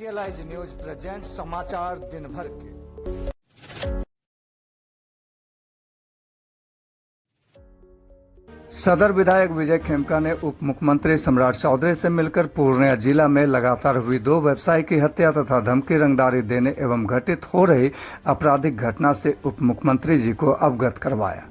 Realise news present समाचार दिन भर के। सदर विधायक विजय खेमका ने उप मुख्यमंत्री सम्राट चौधरी से मिलकर पूर्णिया जिला में लगातार हुई 2 व्यवसायी की हत्या तथा धमकी रंगदारी देने एवं घटित हो रही आपराधिक घटना से उप मुख्यमंत्री जी को अवगत करवाया।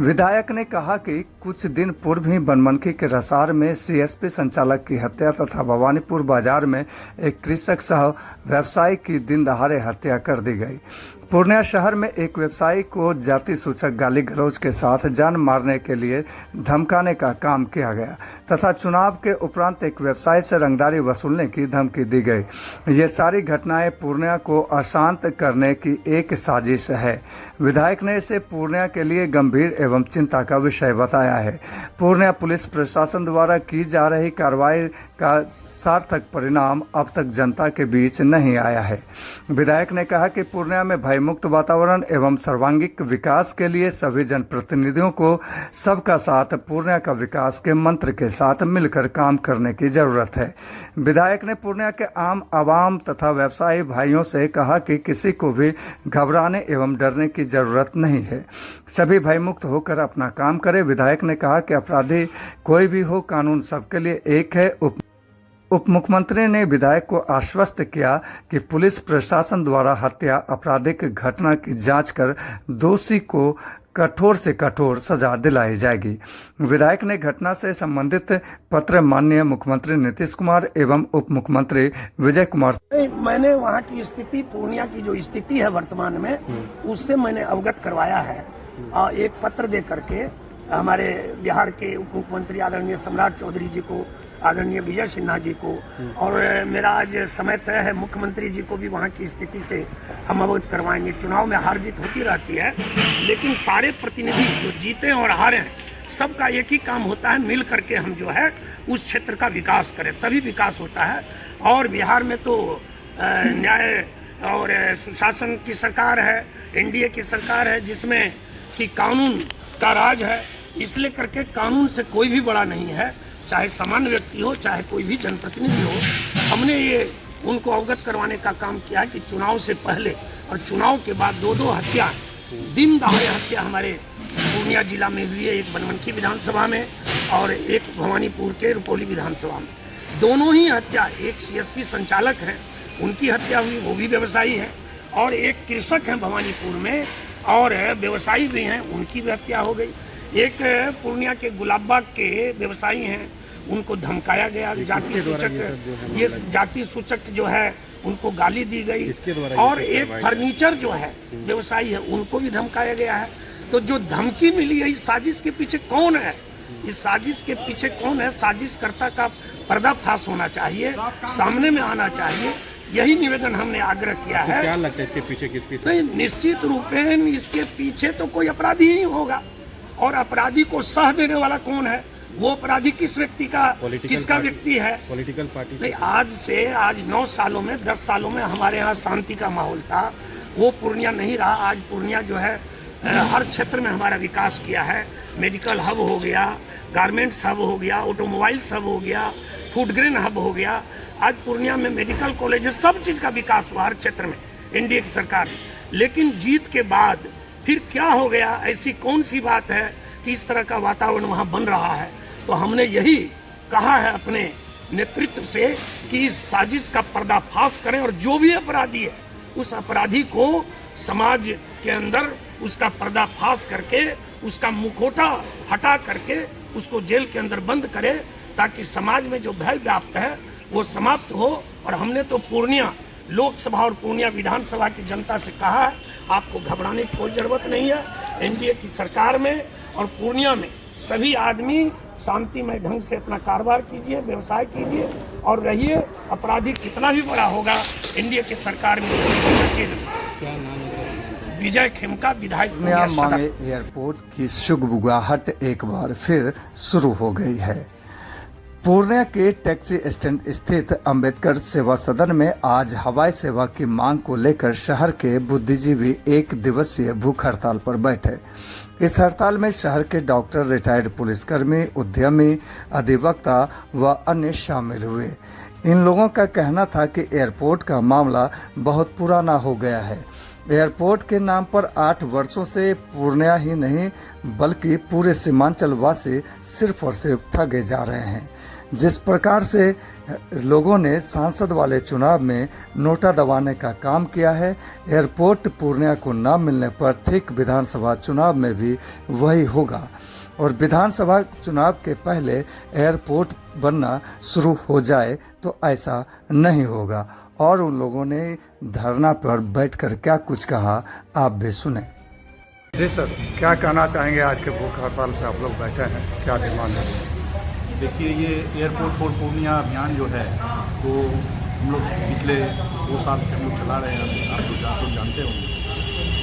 विधायक ने कहा कि कुछ दिन पूर्व ही बनमनखी के रसार में सीएसपी संचालक की हत्या तथा भवानीपुर बाजार में एक कृषक सह व्यवसायी की दिन दहाड़े हत्या कर दी गई। पूर्णिया शहर में एक व्यवसायी को जाति सूचक गाली गलौज के साथ जान मारने के लिए धमकाने का काम किया गया तथा चुनाव के उपरांत एक व्यवसायी से रंगदारी वसूलने की धमकी दी गई। ये सारी घटनाएं पूर्णिया को अशांत करने की एक साजिश है। विधायक ने इसे पूर्णिया के लिए गंभीर एवं चिंता का विषय बताया है। पूर्णिया पुलिस प्रशासन द्वारा की जा रही कार्रवाई का सार्थक परिणाम अब तक जनता के बीच नहीं आया है। विधायक ने कहा कि पूर्णिया में मुक्त वातावरण एवं सर्वांगीण विकास के लिए सभी जनप्रतिनिधियों को सबका साथ पूर्णिया का विकास के मंत्र के साथ मिलकर काम करने की जरूरत है। विधायक ने पूर्णिया के आम आवाम तथा व्यवसायी भाइयों से कहा कि किसी को भी घबराने एवं डरने की जरूरत नहीं है, सभी भयमुक्त होकर अपना काम करें। विधायक ने कहा कि अपराधी कोई भी हो, कानून सबके लिए एक है। उप मुख्यमंत्री ने विधायक को आश्वस्त किया कि पुलिस प्रशासन द्वारा हत्या आपराधिक घटना की जांच कर दोषी को कठोर से कठोर सजा दिलाई जाएगी। विधायक ने घटना से संबंधित पत्र माननीय मुख्यमंत्री नीतीश कुमार एवं उप मुख्यमंत्री विजय कुमार। मैंने वहां की स्थिति, पूर्णिया की जो स्थिति है वर्तमान में, उससे मैंने अवगत करवाया है। एक पत्र दे करके हमारे बिहार के उप मुख्यमंत्री आदरणीय सम्राट चौधरी जी को, आदरणीय विजय सिन्हा जी को, और मेरा आज समय तय है मुख्यमंत्री जी को भी वहाँ की स्थिति से हम अवगत करवाएंगे। चुनाव में हार जीत होती रहती है, लेकिन सारे प्रतिनिधि जो जीते और हारे सबका एक ही काम होता है, मिल करके हम जो है उस क्षेत्र का विकास करें, तभी विकास होता है। और बिहार में तो न्याय और सुशासन की सरकार है, एनडीए की सरकार है, जिसमें कि कानून का राज है। इसलिए करके कानून से कोई भी बड़ा नहीं है, चाहे सामान्य व्यक्ति हो, चाहे कोई भी जनप्रतिनिधि हो। हमने ये उनको अवगत करवाने का काम किया है कि चुनाव से पहले और चुनाव के बाद 2 हत्या, दिन दहाड़े हत्या हमारे पूर्णिया जिला में हुई है। एक बनमनखी विधानसभा में और एक भवानीपुर के रुपौली विधानसभा में। दोनों ही हत्या, एक सीएसपी संचालक हैं, उनकी हत्या हुई, वो भी व्यवसायी है, और एक कृषक है भवानीपुर में और व्यवसायी भी हैं, उनकी भी हत्या हो गई। एक पूर्णिया के गुलाबबाग के व्यवसायी हैं, उनको धमकाया गया, जाति सूचक, ये जाति सूचक जो है उनको गाली दी गई। और एक फर्नीचर जो है व्यवसायी है, उनको भी धमकाया गया है। तो जो धमकी मिली है, इस साजिश के पीछे कौन है, इस साजिश के पीछे कौन है, साजिशकर्ता का पर्दाफाश होना चाहिए, सामने में आना चाहिए। यही निवेदन हमने आग्रह किया है। क्या लगता है इसके पीछे किसकी? नहीं, निश्चित रूपेण इसके पीछे तो कोई अपराधी ही होगा। और अपराधी को सह देने वाला कौन है? वो अपराधी किस व्यक्ति का, किसका व्यक्ति है? Political party. नहीं, आज 9 सालों में, 10 सालों में हमारे यहाँ शांति का माहौल था, वो पूर्णिया नहीं रहा। आज पूर्णिया जो है हर क्षेत्र में हमारा विकास किया है। मेडिकल हब हो गया, गारमेंट्स हब हो गया, ऑटोमोबाइल्स हब हो गया, फूड ग्रेन हब हो गया। आज पूर्णिया में मेडिकल कॉलेज, सब चीज का विकास हुआ हर क्षेत्र में एनडीए की सरकार में। लेकिन जीत के बाद फिर क्या हो गया, ऐसी कौन सी बात है कि इस तरह का वातावरण वहां बन रहा है? तो हमने यही कहा है अपने नेतृत्व से कि इस साजिश का पर्दाफाश करें, और जो भी अपराधी है उस अपराधी को समाज के अंदर उसका पर्दाफाश करके, उसका मुखौटा हटा करके उसको जेल के अंदर बंद करें, ताकि समाज में जो भय व्याप्त है वो समाप्त हो। और हमने तो पूर्णिया लोकसभा और पूर्णिया विधानसभा की जनता से कहा है, आपको घबराने की कोई जरूरत नहीं है। एनडीए की सरकार में और पूर्णिया में सभी आदमी शांतिमय ढंग से अपना कारोबार कीजिए, व्यवसाय कीजिए और रहिए। अपराधी कितना भी बड़ा होगा, एनडीए की सरकार में विजय खेमका, विधायक। मांगे एयरपोर्ट की शुगबुगाहट एक बार फिर शुरू हो गई है। पूर्णिया के टैक्सी स्टैंड स्थित अंबेडकर सेवा सदन में आज हवाई सेवा की मांग को लेकर शहर के बुद्धिजीवी 1 दिवसीय भूख हड़ताल पर बैठे। इस हड़ताल में शहर के डॉक्टर, रिटायर्ड पुलिसकर्मी, उद्यमी, अधिवक्ता व अन्य शामिल हुए। इन लोगों का कहना था कि एयरपोर्ट का मामला बहुत पुराना हो गया है। एयरपोर्ट के नाम पर 8 वर्षों से पूर्णिया ही नहीं बल्कि पूरे सीमांचल वासी सिर्फ और सिर्फ ठगे जा रहे हैं। जिस प्रकार से लोगों ने सांसद वाले चुनाव में नोटा दबाने का काम किया है, एयरपोर्ट पूर्णिया को न मिलने पर ठीक विधानसभा चुनाव में भी वही होगा और विधानसभा चुनाव के पहले एयरपोर्ट बनना शुरू हो जाए तो ऐसा नहीं होगा। और उन लोगों ने धरना पर बैठकर क्या कुछ कहा, आप भी सुने। जी सर, क्या कहना चाहेंगे? आज के भूख हड़ताल पे आप लोग बैठे हैं, क्या डिमांड है? देखिए, ये एयरपोर्ट फॉर पूर्णिया अभियान जो है तो हम लोग पिछले 2 साल से हम लोग चला रहे हैं, आप लोग जानते होंगे।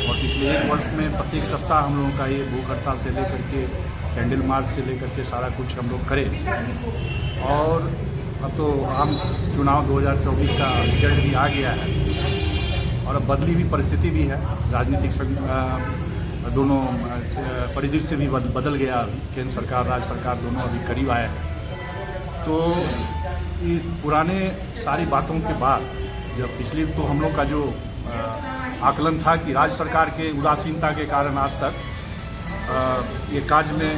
और पिछले 1 वर्ष में प्रत्येक सप्ताह हम लोगों का ये भूख हड़ताल से लेकर के कैंडल मार्च से लेकर के सारा कुछ हम लोग करें। और अब तो आम चुनाव 2024 का रिजल्ट भी आ गया है और अब बदली हुई परिस्थिति भी है, राजनीतिक दोनों परिदृश्य भी बदल गया। केंद्र सरकार, राज्य सरकार दोनों अभी करीब आए हैं। तो इस पुराने सारी बातों के बाद जब पिछली तो हम लोग का जो आकलन था कि राज्य सरकार के उदासीनता के कारण आज तक ये कार्य में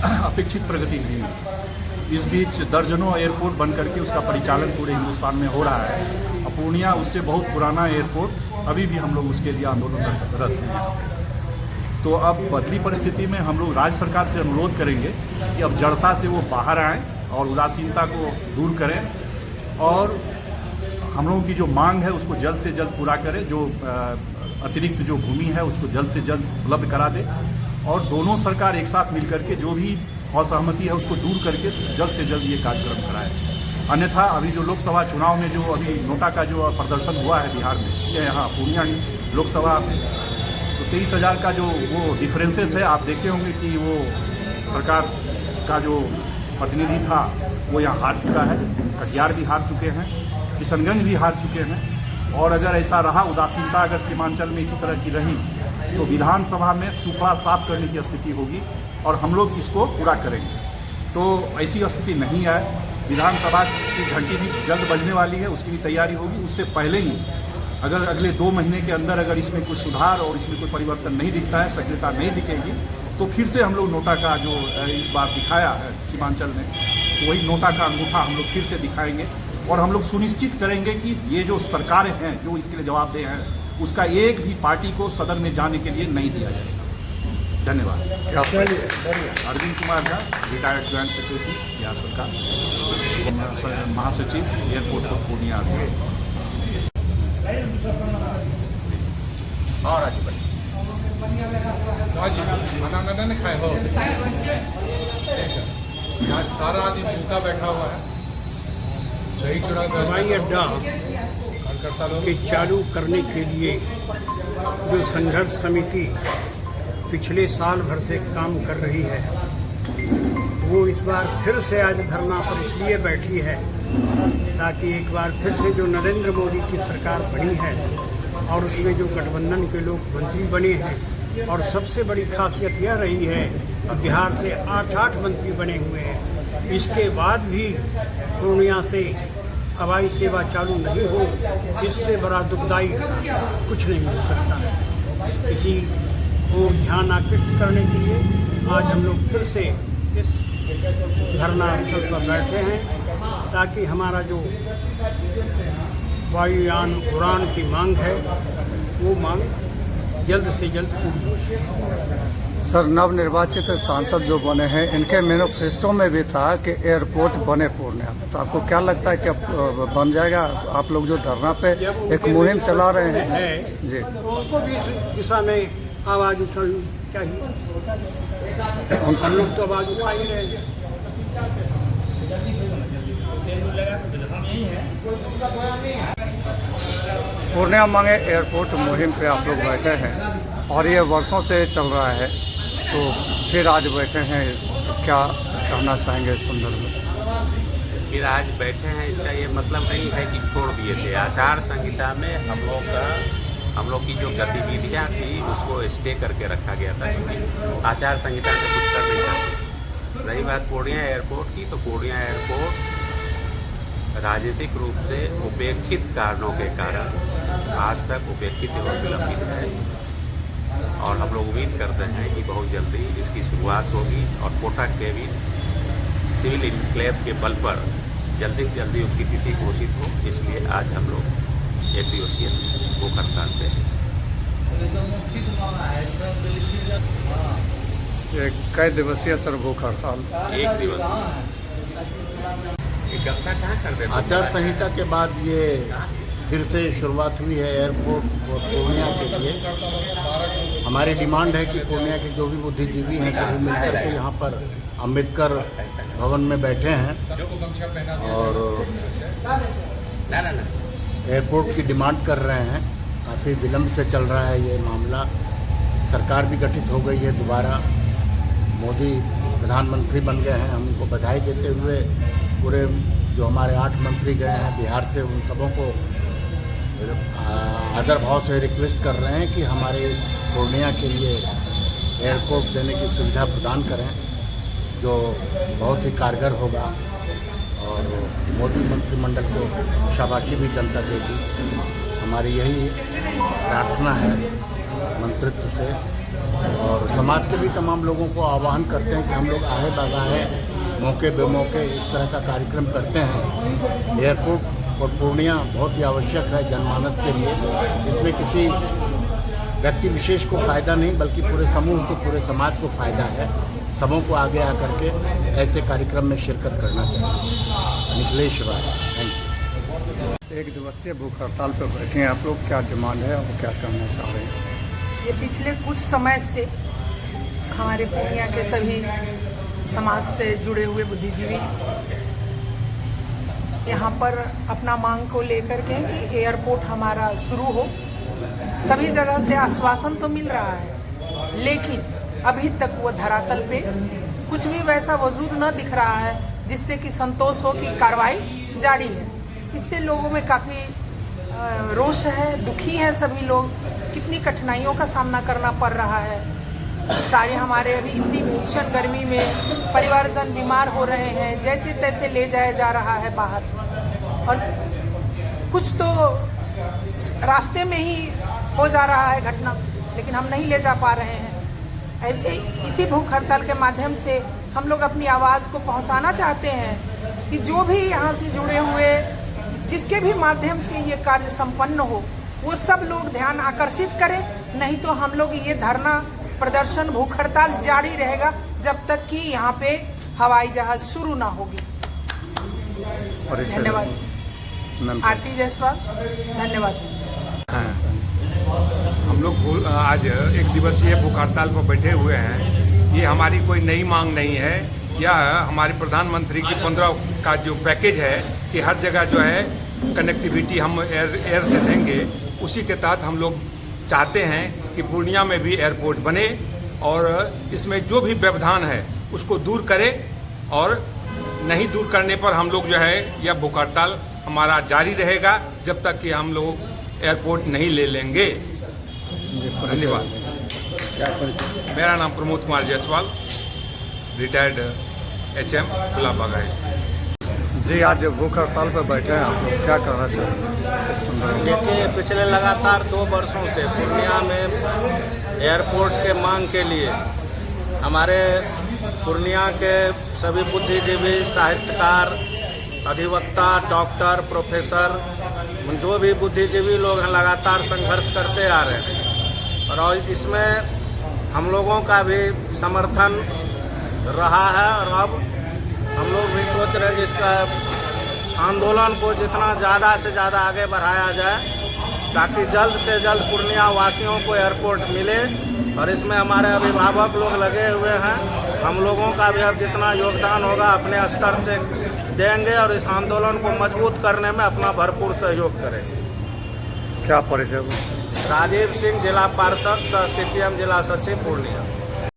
अपेक्षित प्रगति नहीं हुई। इस बीच दर्जनों एयरपोर्ट बन करके उसका परिचालन पूरे हिंदुस्तान में हो रहा है और पूर्णिया उससे बहुत पुराना एयरपोर्ट, अभी भी हम लोग उसके लिए आंदोलनरत हैं। तो अब बदली परिस्थिति में हम लोग राज्य सरकार से अनुरोध करेंगे कि अब जड़ता से वो बाहर आएँ और उदासीनता को दूर करें और हम लोगों की जो मांग है उसको जल्द से जल्द पूरा करें। जो अतिरिक्त जो भूमि है उसको जल्द से जल्द उपलब्ध करा दे और दोनों सरकार एक साथ मिलकर के जो भी असहमति है उसको दूर करके जल्द से जल्द ये कार्यक्रम कराए। अन्यथा अभी जो लोकसभा चुनाव में जो अभी नोटा का जो प्रदर्शन हुआ है बिहार में, यहाँ पूर्णिया लोकसभा में, तो 23,000 का जो वो डिफरेंसेस है, आप देखे होंगे कि वो सरकार का जो प्रतिनिधि था वो यहाँ हार चुका है, कटिहार भी हार चुके हैं, किशनगंज भी हार चुके हैं। और अगर ऐसा रहा, उदासीनता अगर सीमांचल में इसी तरह की रही तो विधानसभा में सूखा साफ करने की स्थिति होगी और हम लोग इसको पूरा करेंगे। तो ऐसी स्थिति नहीं है। विधानसभा की घंटी भी जल्द बजने वाली है, उसकी भी तैयारी होगी। उससे पहले ही अगर अगले 2 महीने के अंदर अगर इसमें कुछ सुधार और इसमें कोई परिवर्तन नहीं दिखता है, सक्रियता नहीं दिखेगी, तो फिर से हम लोग नोटा का जो इस बार दिखाया है सीमांचल में, तो वही नोटा का अंगूठा हम लोग फिर से दिखाएंगे और हम लोग सुनिश्चित करेंगे कि ये जो सरकारें हैं जो इसके लिए जवाबदेह हैं, उसका एक भी पार्टी को सदन में जाने के लिए नहीं दिया जाएगा। धन्यवाद। Arvind Kumar Jha, retired joint secretary Bihar सरकार, महासचिव एयरपोर्ट ऑफ पूर्णिया। और खाना नहीं खाए हो? यहाँ सारा आदमी भूखा बैठा हुआ है। दही चूड़ा हवाई अड्डा के चालू करने के लिए जो संघर्ष समिति पिछले साल भर से काम कर रही है, वो इस बार फिर से आज धरना पर इसलिए बैठी है ताकि एक बार फिर से जो नरेंद्र मोदी की सरकार बनी है और उसमें जो गठबंधन के लोग मंत्री बने हैं, और सबसे बड़ी खासियत यह रही है बिहार से 8 मंत्री बने हुए हैं, इसके बाद भी पूर्णिया से हवाई सेवा चालू नहीं हो, इससे बड़ा दुखदायी कुछ नहीं हो सकता है। इसी को ध्यान आकृष्ट करने के लिए आज हम लोग फिर से इस धरना स्थल पर बैठे हैं ताकि हमारा जो वायुयान उड़ान की मांग है वो मांग जल्द से जल्द पूरी हो। सर, नवनिर्वाचित सांसद जो बने हैं, इनके मैनिफेस्टो में भी था कि एयरपोर्ट बने पूर्णिया में, तो आपको क्या लगता है कि अब बन जाएगा? आप लोग जो धरना पे एक मुहिम चला रहे हैं जी, तो उनको भी इस दिशा में आवाज़ उठानी चाहिए। हम लोग तो आवाज़ उठा ही रहे हैं। पूर्णिया मांगे एयरपोर्ट मुहिम पे आप लोग बैठे हैं और ये वर्षों से चल रहा है, तो फिर आज बैठे हैं, क्या कहना चाहेंगे इस संदर्भ में? फिर आज बैठे हैं इसका ये मतलब नहीं है कि छोड़ दिए थे। आचार संहिता में हम लोग की जो गतिविधियाँ थी उसको स्टे करके रखा गया था, क्योंकि आचार संहिता में कुछ कर नहीं सकते। रही बात पूर्णिया एयरपोर्ट की, तो पूर्णिया एयरपोर्ट राजनीतिक रूप से उपेक्षित कारणों के कारण आज तक उपेक्षित एवं विलंबित है और हम लोग उम्मीद करते हैं कि बहुत जल्दी इसकी शुरुआत होगी और कोटा के भी सिविल इनक्लेव के बल पर जल्दी से जल्दी उसकी तिथि घोषित हो, इसलिए आज हम लोग एक दिवसीय भूख हड़ताल पे हैं। कई दिवसीय सर भूख हड़ताल? एक दिवसीय। गलता कहाँ कर देते? आचार संहिता के बाद ये फिर से शुरुआत हुई है एयरपोर्ट और पूर्णिया के लिए। हमारी डिमांड है कि पूर्णिया के जो भी बुद्धिजीवी हैं सभी मिलकर के यहाँ पर अम्बेडकर भवन में बैठे हैं और एयरपोर्ट की डिमांड कर रहे हैं। काफ़ी विलम्ब से चल रहा है ये मामला। सरकार भी गठित हो गई है दोबारा, मोदी प्रधानमंत्री बन गए हैं। हम उनको बधाई देते हुए पूरे जो हमारे 8 मंत्री गए हैं बिहार से, उन सबों को आदर भाव से रिक्वेस्ट कर रहे हैं कि हमारे इस पूर्णिया के लिए एयरपोर्ट देने की सुविधा प्रदान करें, जो बहुत ही कारगर होगा और मोदी मंत्रिमंडल को शाबाशी भी जनता देगी। हमारी यही प्रार्थना है मंत्रित्व से और समाज के भी तमाम लोगों को आह्वान करते हैं कि हम लोग आहे बगाहे मौके बेमौके इस तरह का कार्यक्रम करते हैं। एयरपोर्ट और पूर्णिया बहुत ही आवश्यक है जनमानस के लिए। इसमें किसी व्यक्ति विशेष को फ़ायदा नहीं बल्कि पूरे समूह को, पूरे समाज को फ़ायदा है। सबों को आगे आकर के ऐसे कार्यक्रम में शिरकत करना चाहिए। निखिलेश राय, थैंक यू। एक दिवसीय भूख हड़ताल पर बैठे हैं आप लोग, क्या डिमांड है और क्या करना चाह रहे हैं? ये पिछले कुछ समय से हमारे पूर्णिया के सभी समाज से जुड़े हुए बुद्धिजीवी यहाँ पर अपना मांग को लेकर के कि एयरपोर्ट हमारा शुरू हो। सभी जगह से आश्वासन तो मिल रहा है लेकिन अभी तक वो धरातल पे कुछ भी वैसा वजूद न दिख रहा है जिससे कि संतोष हो कि कार्रवाई जारी है। इससे लोगों में काफ़ी रोष है, दुखी है सभी लोग। कितनी कठिनाइयों का सामना करना पड़ रहा है। सारे हमारे अभी इतनी भीषण गर्मी में परिवारजन बीमार हो रहे हैं, जैसे तैसे ले जाया जा रहा है बाहर और कुछ तो रास्ते में ही हो जा रहा है घटना, लेकिन हम नहीं ले जा पा रहे हैं। ऐसे इसी भूख हड़ताल के माध्यम से हम लोग अपनी आवाज़ को पहुंचाना चाहते हैं कि जो भी यहाँ से जुड़े हुए, जिसके भी माध्यम से ये कार्य संपन्न हो, वो सब लोग ध्यान आकर्षित करें। नहीं तो हम लोग ये धरना प्रदर्शन भूख हड़ताल जारी रहेगा जब तक कि यहाँ पे हवाई जहाज शुरू ना होगी। धन्यवाद। आरती जायसवाल, धन्यवाद। हम लोग आज एक दिवसीय भूख हड़ताल पर बैठे हुए हैं। ये हमारी कोई नई मांग नहीं है। यह हमारे प्रधानमंत्री की 15 का जो पैकेज है कि हर जगह जो है कनेक्टिविटी हम एयर से देंगे, उसी के तहत हम लोग चाहते हैं कि पूर्णिया में भी एयरपोर्ट बने और इसमें जो भी व्यवधान है उसको दूर करें और नहीं दूर करने पर हम लोग जो है यह भूख हड़ताल हमारा जारी रहेगा जब तक कि हम लोग एयरपोर्ट नहीं ले लेंगे। धन्यवाद। मेरा नाम प्रमोद कुमार जायसवाल, रिटायर्ड HM गुलाबबाग है। जी, आज भूख हड़ताल पर बैठे हैं आप लोग, क्या करना चाहिए? देखिए, पिछले लगातार 2 वर्षों से पूर्णिया में एयरपोर्ट के मांग के लिए हमारे पूर्णिया के सभी बुद्धिजीवी, साहित्यकार, अधिवक्ता, डॉक्टर, प्रोफेसर, जो भी बुद्धिजीवी लोग हैं लगातार संघर्ष करते आ रहे हैं और इसमें हम लोगों का भी समर्थन रहा है और अब हम लोग भी सोच रहे हैं कि इसका आंदोलन को जितना ज़्यादा से ज़्यादा आगे बढ़ाया जाए ताकि जल्द से जल्द पूर्णिया वासियों को एयरपोर्ट मिले और इसमें हमारे अभिभावक लोग लगे हुए हैं। हम लोगों का भी अब जितना योगदान होगा अपने स्तर से देंगे और इस आंदोलन को मजबूत करने में अपना भरपूर सहयोग करेंगे। क्या परिचय? राजीव सिंह, जिला पार्षद, सह CPM जिला सचिव, पूर्णिया।